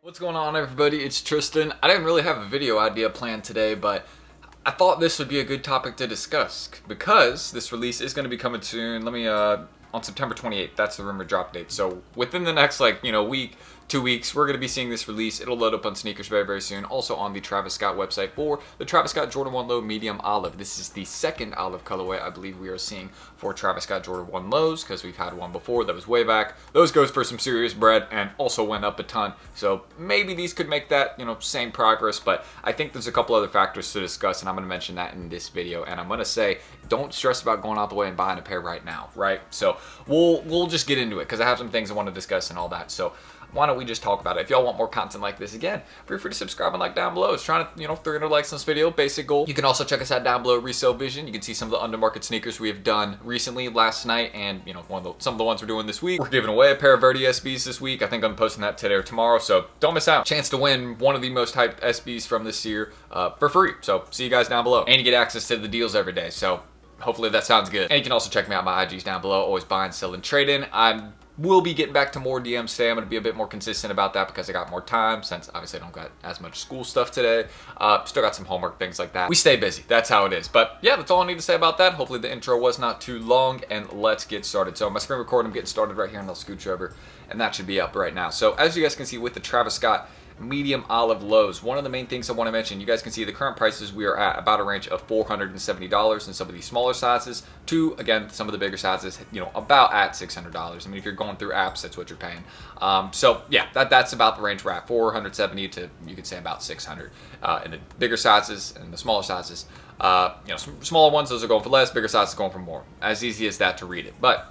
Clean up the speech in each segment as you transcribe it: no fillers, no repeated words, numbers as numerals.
What's going on, everybody? It's Tristan. I didn't really have a video idea planned today, but I thought this would be a good topic to discuss because this release is going to be coming soon. On September 28th. That's the rumored drop date. So within the next week, 2 weeks, we're going to be seeing this release. It'll load up on sneakers very, very soon. Also on the Travis Scott website for the Travis Scott Jordan 1 Low Medium Olive. This is the second olive colorway I believe we are seeing for Travis Scott Jordan 1 Lows, because we've had one before that was way back. Those goes for some serious bread and also went up a ton. So maybe these could make that, same progress, but I think there's a couple other factors to discuss, and I'm going to mention that in this video. And I'm going to say, don't stress about going out the way and buying a pair right now, right? So we'll just get into it because I have some things I want to discuss and all that. So why don't we just talk about it? If y'all want more content like this, again, feel free to subscribe and like down below. It's trying to, 300 likes on this video, basic goal. You can also check us out down below, Resell Vision. You can see some of the undermarket sneakers we have done recently, last night, and some of the ones we're doing this week. We're giving away a pair of Verdi SBs this week. I think I'm posting that today or tomorrow, so don't miss out. Chance to win one of the most hyped SBs from this year for free. So see you guys down below, and you get access to the deals every day. So hopefully that sounds good. And you can also check me out. My IG's down below. Always buying, selling, trading. We'll be getting back to more DMs today. I'm going to be a bit more consistent about that because I got more time, since obviously I don't got as much school stuff today. Still got some homework, things like that. We stay busy. That's how it is. But yeah, that's all I need to say about that. Hopefully the intro was not too long, and let's get started. So my screen recording, I'm getting started right here, and I'll scooch over, and that should be up right now. So as you guys can see with the Travis Scott medium olive lows, one of the main things I want to mention, you guys can see the current prices. We are at about a range of $470 in some of these smaller sizes to, again, some of the bigger sizes, about at $600. I mean, if you're going through apps, that's what you're paying. So yeah, that's about the range we're at, 470 to, you could say, about 600 in the bigger sizes and the smaller sizes. Some smaller ones, those are going for less, bigger sizes going for more. As easy as that to read it. But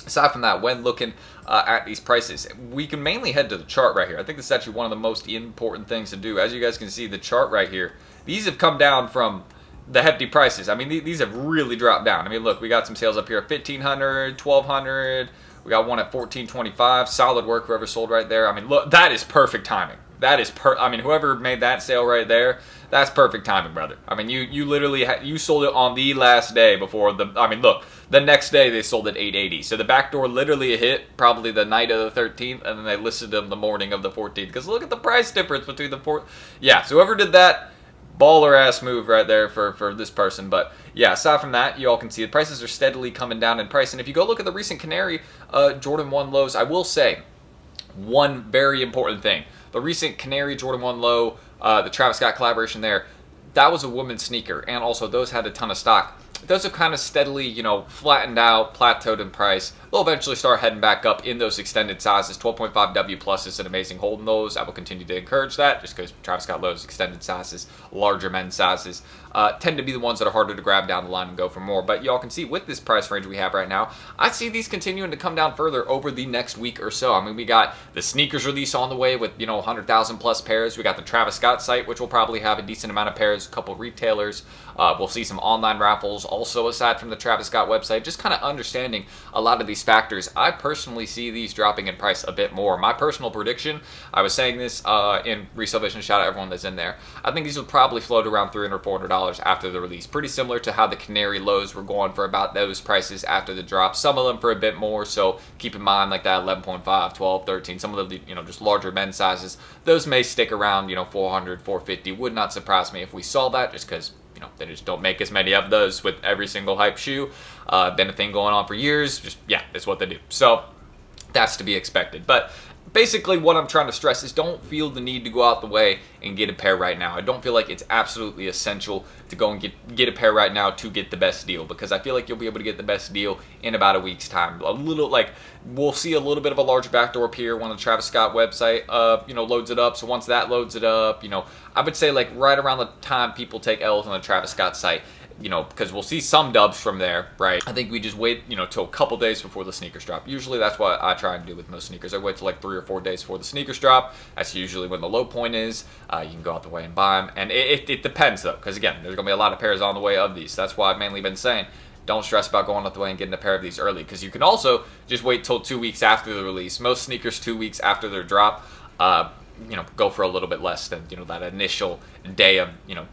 aside from that, when looking at these prices, we can mainly head to the chart right here. I think this is actually one of the most important things to do. As you guys can see, the chart right here, these have come down from the hefty prices. I mean, these have really dropped down. I mean, look, we got some sales up here at $1,500, $1,200. We got one at $1,425. Solid work, whoever sold right there. I mean, look, that is perfect timing. That is I mean, whoever made that sale right there, that's perfect timing, brother. I mean, you literally you sold it on the last day before look, the next day they sold at $880. So the back door literally hit probably the night of the 13th, and then they listed them the morning of the 14th. Because look at the price difference between the four. Yeah, so whoever did that, baller ass move right there for this person. But yeah, aside from that, you all can see the prices are steadily coming down in price. And if you go look at the recent Canary Jordan 1 lows, I will say one very important thing. The recent Canary Jordan 1 Low, the Travis Scott collaboration there, that was a women's sneaker, and also those had a ton of stock. Those have kind of steadily, flattened out, plateaued in price. They'll eventually start heading back up in those extended sizes. 12.5 W plus is an amazing hold in those. I will continue to encourage that, just because Travis Scott lows, extended sizes, larger men's sizes, tend to be the ones that are harder to grab down the line and go for more. But y'all can see with this price range we have right now, I see these continuing to come down further over the next week or so. I mean, we got the sneakers release on the way with, 100,000 plus pairs. We got the Travis Scott site, which will probably have a decent amount of pairs, a couple retailers. We'll see some online raffles also aside from the Travis Scott website. Just kind of understanding a lot of these factors. I personally see these dropping in price a bit more. My personal prediction, I was saying this in Resell Vision, shout out everyone that's in there, I think these will probably float around $300, $400 after the release. Pretty similar to how the Canary lows were going for about those prices after the drop. Some of them for a bit more, so keep in mind like that 11.5, 12, 13, some of the just larger men's sizes. Those may stick around 400, 450. Would not surprise me if we saw that, just because they just don't make as many of those with every single hype shoe. Been a thing going on for years. Just, yeah, that's what they do. So that's to be expected. But basically what I'm trying to stress is don't feel the need to go out the way and get a pair right now. I don't feel like it's absolutely essential to go and get a pair right now to get the best deal, because I feel like you'll be able to get the best deal in about a week's time. We'll see a little bit of a larger backdoor appear when the Travis Scott website loads it up. So once that loads it up, I would say like right around the time people take L's on the Travis Scott site, because we'll see some dubs from there, right? I think we just wait, till a couple days before the sneakers drop. Usually that's what I try and do with most sneakers. I wait till like 3 or 4 days before the sneakers drop. That's usually when the low point is. You can go out the way and buy them. And it depends though, because again, there's going to be a lot of pairs on the way of these. That's why I've mainly been saying, don't stress about going out the way and getting a pair of these early, because you can also just wait till 2 weeks after the release. Most sneakers 2 weeks after their drop. go for a little bit less than, that initial day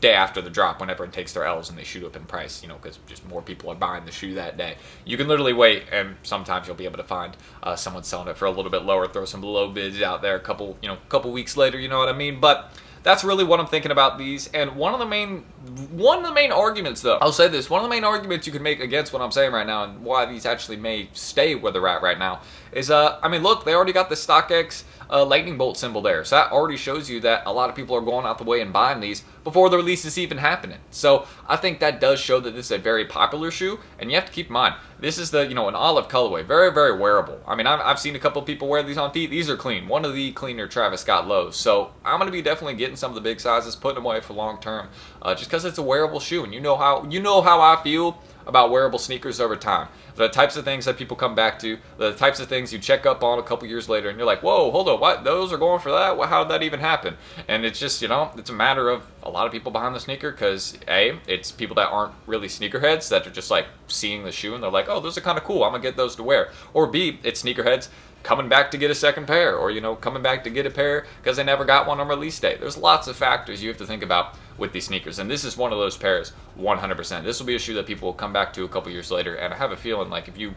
after the drop, when everyone takes their L's and they shoot up in price, because just more people are buying the shoe that day. You can literally wait, and sometimes you'll be able to find someone selling it for a little bit lower, throw some low bids out there a couple weeks later, you know what I mean? But that's really what I'm thinking about these. And one of the main arguments, though, I'll say this, one of the main arguments you can make against what I'm saying right now and why these actually may stay where they're at right now is, look, they already got the StockX lightning bolt symbol there. So that already shows you that a lot of people are going out the way and buying these before the release is even happening. So I think that does show that this is a very popular shoe. And you have to keep in mind, this is an olive colorway, very, very wearable. I mean, I've seen a couple of people wear these on feet. These are clean, one of the cleaner Travis Scott lows. So I'm going to be definitely getting some of the big sizes, putting them away for long term, just because it's a wearable shoe. And you know how I feel about wearable sneakers over time. The types of things that people come back to, the types of things you check up on a couple years later and you're like, whoa, hold on, what? Those are going for that? How did that even happen? And it's just, it's a matter of a lot of people behind the sneaker, because A, it's people that aren't really sneakerheads that are just like seeing the shoe and they're like, oh, those are kind of cool, I'm gonna get those to wear. Or B, it's sneakerheads coming back to get a second pair, or coming back to get a pair because they never got one on release day. There's lots of factors you have to think about with these sneakers, and this is one of those pairs 100%. This will be a shoe that people will come back to a couple years later, and I have a feeling like if a few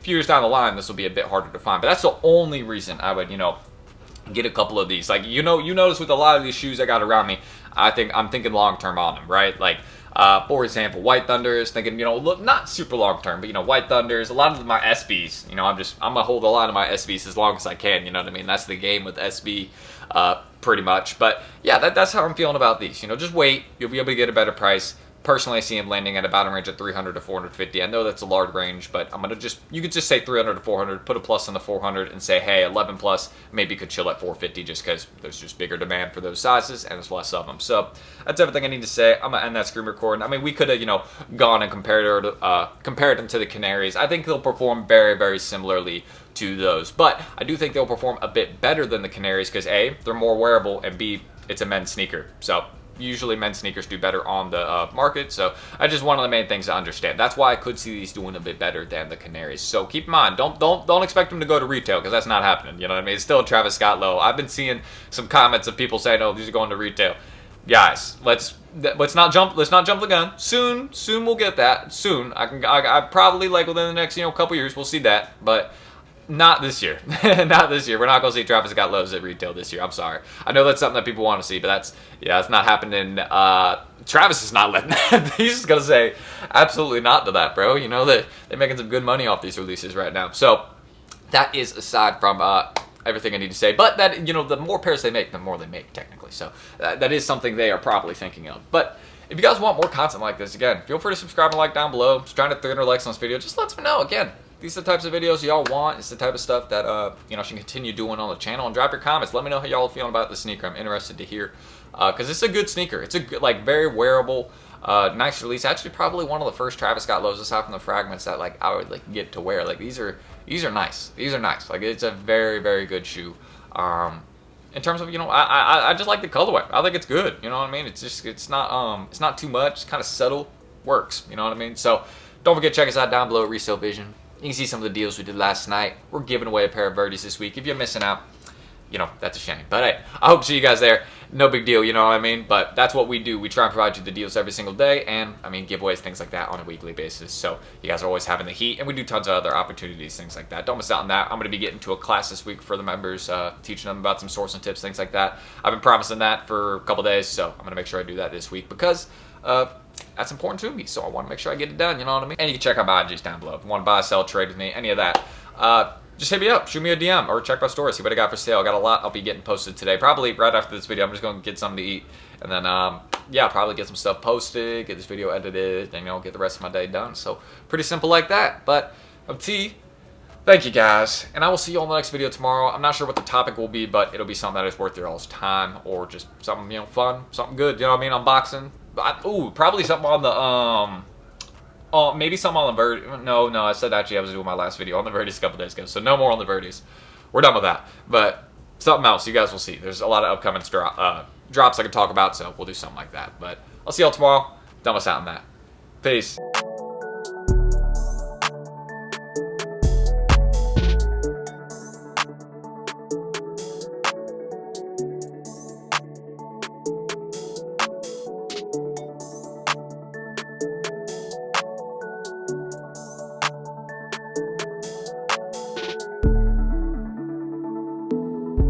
years down the line, this will be a bit harder to find. But that's the only reason I would get a couple of these. Like you notice with a lot of these shoes I got around me, I'm thinking long term on them, right? Like for example, White Thunders, thinking, look, not super long term, but White Thunders, a lot of my SBs, I'm gonna hold a lot of my SBs as long as I can, you know what I mean? That's the game with SB, pretty much. But yeah, that's how I'm feeling about these. Just wait, you'll be able to get a better price. Personally, I see him landing at about a range of 300 to 450. I know that's a large range, but you could just say 300 to 400, put a plus on the 400, and say, hey, 11 plus maybe could chill at 450, just because there's just bigger demand for those sizes and there's less of them. So that's everything I need to say. I'm gonna end that screen recording. I mean, we could have gone and compared them to the Canaries. I think they'll perform very, very similarly to those, but I do think they'll perform a bit better than the Canaries because A, they're more wearable, and B, it's a men's sneaker. So usually men's sneakers do better on the market, so that's just one of the main things to understand. That's why I could see these doing a bit better than the Canaries. So keep in mind, don't expect them to go to retail, because that's not happening. You know what I mean? It's still a Travis Scott low. I've been seeing some comments of people saying, "Oh, these are going to retail." Guys, let's not jump the gun. Soon we'll get that. Soon I probably within the next couple years we'll see that, but not this year. Not this year. We're not going to see Travis Scott lows at retail this year. I'm sorry. I know that's something that people want to see, but that's not happening. Travis is not letting that. He's just going to say absolutely not to that, bro. That they're making some good money off these releases right now. So that is aside from everything I need to say. But that, the more pairs they make, the more they make, technically. So that is something they are probably thinking of. But if you guys want more content like this, again, feel free to subscribe and like down below. I'm just trying to 300 likes on this video. Just let me know. Again, these are the types of videos y'all want. It's the type of stuff that I should continue doing on the channel. And drop your comments. Let me know how y'all are feeling about the sneaker. I'm interested to hear, because it's a good sneaker. It's a good, very wearable, nice release. Actually, probably one of the first Travis Scott lows, aside from the fragments, that I would get to wear. These are nice. These are nice. It's a very, very good shoe. In terms of I just like the colorway. I think it's good. You know what I mean? It's not too much. It's kind of subtle. Works. You know what I mean? So don't forget to check us out down below at Resell Vision. You can see some of the deals we did last night. We're giving away a pair of Verdes this week. If you're missing out, that's a shame. But hey, I hope to see you guys there. No big deal, you know what I mean? But that's what we do. We try and provide you the deals every single day, and giveaways, things like that on a weekly basis. So you guys are always having the heat, and we do tons of other opportunities, things like that. Don't miss out on that. I'm going to be getting to a class this week for the members, teaching them about some sourcing tips, things like that. I've been promising that for a couple days, so I'm going to make sure I do that this week, because that's important to me, so I want to make sure I get it done, you know what I mean? And you can check out my IGs down below. If you want to buy, sell, trade with me, any of that, just hit me up, shoot me a DM, or check my store, see what I got for sale. I got a lot I'll be getting posted today. Probably right after this video, I'm just going to get something to eat, and then, yeah, probably get some stuff posted, get this video edited, and, get the rest of my day done. So, pretty simple like that. But, I'm T. Thank you, guys, and I will see you on the next video tomorrow. I'm not sure what the topic will be, but it'll be something that is worth your all's time, or just something, fun, something good, you know what I mean, unboxing. Ooh, probably something on the, maybe something on the Verdes. No, I said actually I was doing my last video on the Verdes a couple days ago, so no more on the Verdes. We're done with that, but something else you guys will see. There's a lot of upcoming drops I can talk about, so we'll do something like that. But I'll see y'all tomorrow. Don't miss out on that. Peace.